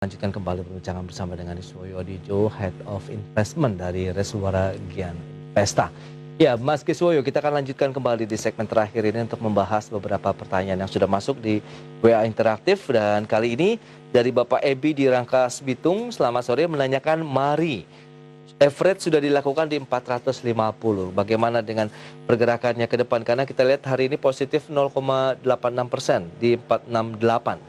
Lanjutkan kembali perbincangan bersama dengan Kiswoyo Adijo, Head of Investment dari Reswara Gian Investa. Ya, Mas Kiswoyo, kita akan lanjutkan kembali di segmen terakhir ini untuk membahas beberapa pertanyaan yang sudah masuk di WA Interaktif. Dan kali ini dari Bapak Ebi di Rangkas Bitung, selamat sore, menanyakan mari. Average sudah dilakukan di 450. Bagaimana dengan pergerakannya ke depan? Karena kita lihat hari ini positif 0,86% di 468.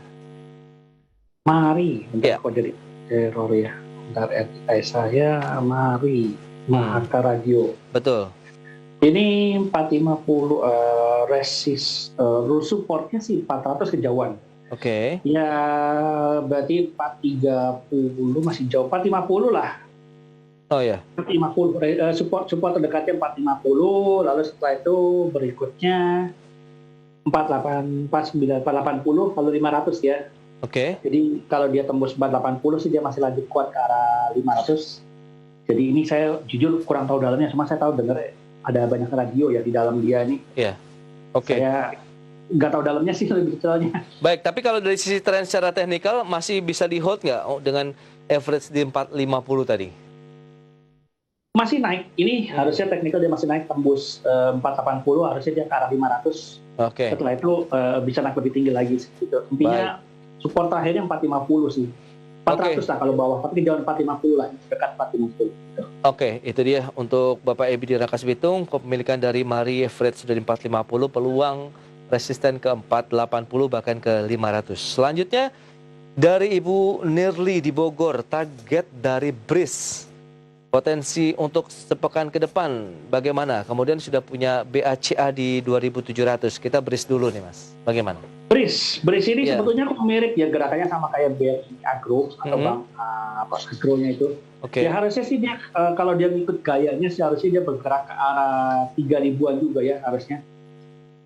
Mari, bentar Ya. kok jadi error ya. Bentar RTI saya, mari. Mahaka Radio. Betul. Ini 450 rule supportnya sih 400 kejauhan. Oke. Ya berarti 430 masih jauh, 450 lah. Oh ya. 450 support terdekatnya 450, lalu setelah itu berikutnya 480 lalu 500 ya. Oke. Jadi kalau dia tembus 480 sih dia masih lanjut kuat ke arah 500. Jadi ini saya jujur kurang tahu dalamnya, cuma saya tahu dengar ada banyak radio ya di dalam dia nih. Iya. Oke. Saya nggak tahu dalamnya sih lebih detailnya. Baik, tapi kalau dari sisi tren secara teknikal masih bisa di hold nggak dengan average di 450 tadi? Masih naik. Ini harusnya teknikal dia masih naik tembus 480, harusnya dia ke arah 500. Oke. Setelah itu bisa naik lebih tinggi lagi gitu. Intinya support terakhirnya 450 sih. 400 lah kalau bawah, tapi jauh 450 lah, dekat 450. Gitu. Oke, itu dia untuk Bapak Ebi di Rangkas Bitung, kepemilikan dari Mari average sudah di 450, peluang resisten ke 480 bahkan ke 500. Selanjutnya dari Ibu Nirli di Bogor, target dari BRIS. Potensi untuk sepekan ke depan bagaimana? Kemudian sudah punya BACA di 2700. Kita BRIS dulu nih, Mas. Bagaimana? BRIS ini sebetulnya mirip ya gerakannya sama kayak BRI Agro atau Bank Agronya itu. Oke. Ya harusnya sih dia kalau dia ngikut gayanya sih harusnya dia bergerak ke arah 3.000-an juga ya harusnya.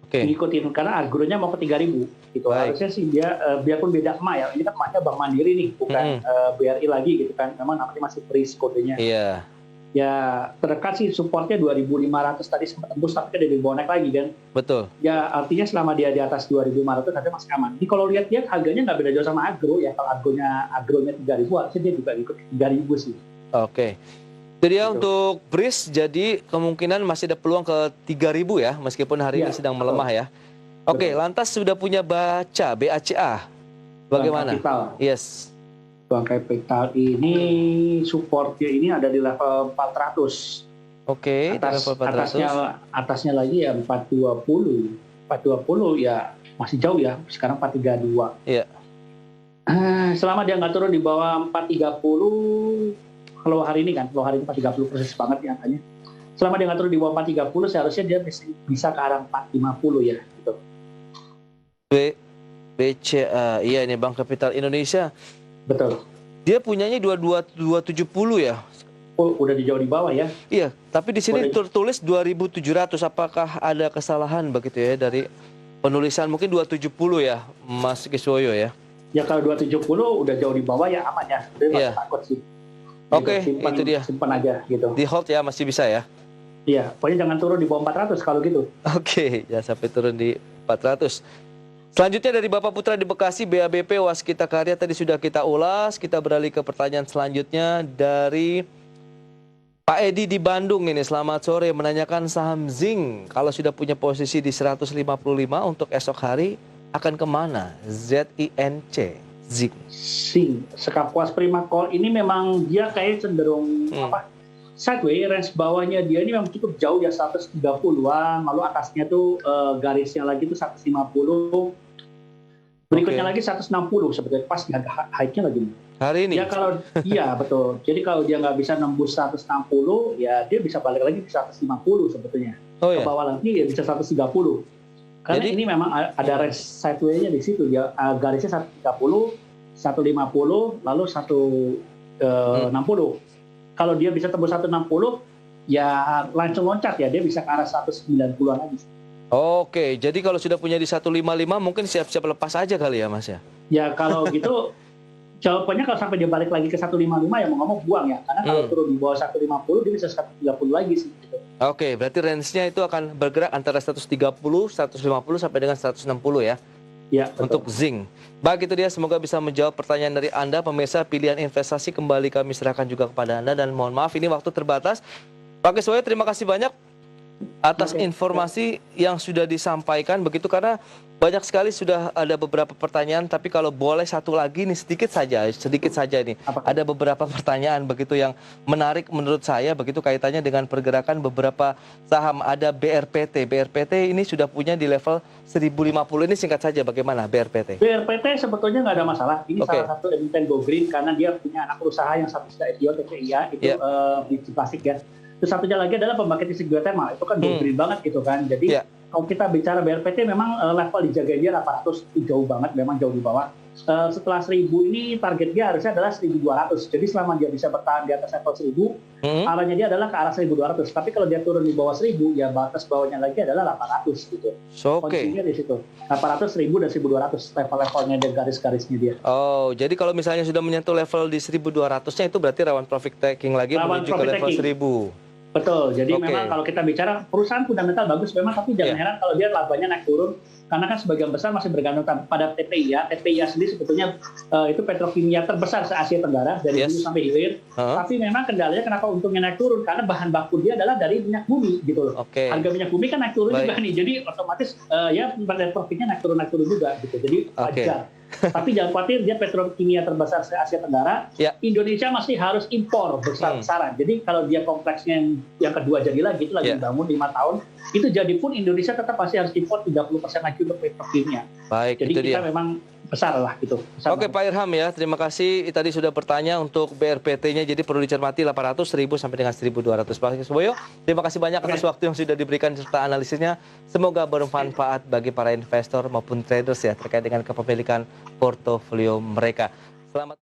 Oke. Ngikutin karena Agronya mau ke 3.000 gitu. Harusnya sih dia biarpun beda emak ya. Ini kan emaknya Bank Mandiri nih, bukan BRI lagi gitu kan. Memang namanya masih BRIS kodenya. Iya. Ya terdekat sih supportnya 2.500 tadi sempat tembus tapi kan dia dibawa naik lagi kan. Betul. Ya artinya selama dia di atas 2.500 harusnya masih aman. Jadi kalau lihat-lihat harganya nggak beda jauh sama Agro ya. Kalau Agronya 3.000 harusnya dia juga ikut 3.000 sih. Oke. Itu dia untuk BRIS, jadi kemungkinan masih ada peluang ke 3.000 ya meskipun hari ini sedang melemah ya. Oke, lantas sudah punya BACA bagaimana? Bank Kapital. Yes. Bank Kapital ini supportnya ini ada di level 400. Oke, level 400. Atasnya lagi ya 420. 420 ya masih jauh ya. Sekarang 432. Iya. Selama dia nggak turun di bawah 430, kalau hari ini 430 persis banget ya angkanya. Selama dia nggak turun di bawah 430, seharusnya dia bisa ke arah 450 ya. Gitu. BCA, iya ini Bank Kapital Indonesia. Betul. Dia punyanya 270 ya. Oh, udah jauh di bawah ya. Iya, tapi di sini tertulis 2.700. Apakah ada kesalahan begitu ya dari penulisan? Mungkin 270 ya, Mas Kiswoyo ya. Ya kalau 270 udah jauh di bawah ya aman ya. Dia takut sih. Oke, itu dia. Simpan aja gitu. Di hold ya, masih bisa ya. Iya, pokoknya jangan turun di bawah 400 kalau gitu. Oke, jangan sampai turun di 400. Selanjutnya dari Bapak Putra di Bekasi, BABP Waskita Karya tadi sudah kita ulas. Kita beralih ke pertanyaan selanjutnya dari Pak Edi di Bandung ini. Selamat sore, menanyakan saham Zing. Kalau sudah punya posisi di 155 untuk esok hari, akan kemana? ZINC, Zing. Sekapuas Prima Call ini memang dia kayak cenderung sideways, range bawahnya dia ini memang cukup jauh ya 130-an, lalu atasnya tuh garisnya lagi tuh 150. Berikutnya lagi 160 sebetulnya pas harga high-nya lagi. Hari ini? Ya kalau iya betul. Jadi kalau dia nggak bisa nembus 160, ya dia bisa balik lagi ke 150 sebetulnya. Ke bawah lagi ya bisa 130. Karena jadi, ini memang ada range sideways-nya di situ. Ya garisnya 130, 150, lalu 160. Kalau dia bisa tembus 160, ya langsung loncat ya, dia bisa ke arah 190-an lagi. Oke, jadi kalau sudah punya di 155 mungkin siap-siap lepas aja kali ya Mas ya? Ya kalau gitu, jawabannya kalau sampai dia balik lagi ke 155 ya mau ngomong buang ya. Karena kalau turun di bawah 150 dia bisa 130 lagi sih. Gitu. Oke, berarti range-nya itu akan bergerak antara 130, 150 sampai dengan 160 ya? Ya, betul. Untuk zinc. Baik, itu dia, semoga bisa menjawab pertanyaan dari Anda pemirsa. Pilihan investasi kembali kami serahkan juga kepada Anda, dan mohon maaf ini waktu terbatas. Pak Kiswoyo, terima kasih banyak atas informasi yang sudah disampaikan begitu, karena banyak sekali sudah ada beberapa pertanyaan, tapi kalau boleh satu lagi nih, sedikit saja nih. Ada beberapa pertanyaan begitu yang menarik menurut saya begitu, kaitannya dengan pergerakan beberapa saham. Ada BRPT. BRPT ini sudah punya di level 1050. Ini singkat saja bagaimana BRPT? BRPT sebetulnya nggak ada masalah. Ini salah satu emiten go green karena dia punya anak usaha yang satu sudah IPO TPIA itu biji plastik ya. Terus satunya lagi adalah pembangkit listrik geothermal, itu kan green banget gitu kan. Jadi kalau kita bicara BRPT memang level dijaga dia 800 itu jauh banget, memang jauh di bawah. Setelah 1000 ini target dia harusnya adalah 1200. Jadi selama dia bisa bertahan di atas level 1000, arahnya dia adalah ke arah 1200. Tapi kalau dia turun di bawah 1000, ya batas bawahnya lagi adalah 800 gitu. Kondisinya di situ. 800, 1000 dan 1200 level-levelnya dan garis-garisnya dia. Oh, jadi kalau misalnya sudah menyentuh level di 1200-nya itu berarti rawan profit taking lagi menuju ke level 1000. Betul, jadi memang kalau kita bicara perusahaan fundamental bagus memang, tapi jangan heran kalau dia labanya naik turun, karena kan sebagian besar masih bergantung pada TPIA. TPIA sendiri sebetulnya itu petrokimia terbesar se-Asia Tenggara dari hulu sampai hilir. Tapi memang kendalanya kenapa untungnya naik turun, karena bahan baku dia adalah dari minyak bumi gitu loh. Harga minyak bumi kan naik turun juga nih, jadi otomatis ya profitnya naik turun juga gitu. Jadi wajar. Tapi jangan khawatir, dia petrokimia terbesar se-Asia Tenggara. Indonesia masih harus impor besar-besaran. Jadi kalau dia kompleksnya yang kedua jadi lagi, itu lagi dibangun 5 tahun, itu jadi pun Indonesia tetap pasti harus impor 30% lagi untuk petrokimia. Baik, jadi kita memang besar lah gitu. Oke, Pak Irham ya, terima kasih. Tadi sudah bertanya untuk BRPT-nya, jadi perlu dicermati 800, 1000 sampai dengan 1200. Pak Kiswoyo, terima kasih banyak atas waktu yang sudah diberikan serta analisisnya. Semoga bermanfaat bagi para investor maupun traders ya terkait dengan kepemilikan portofolio mereka. Selamat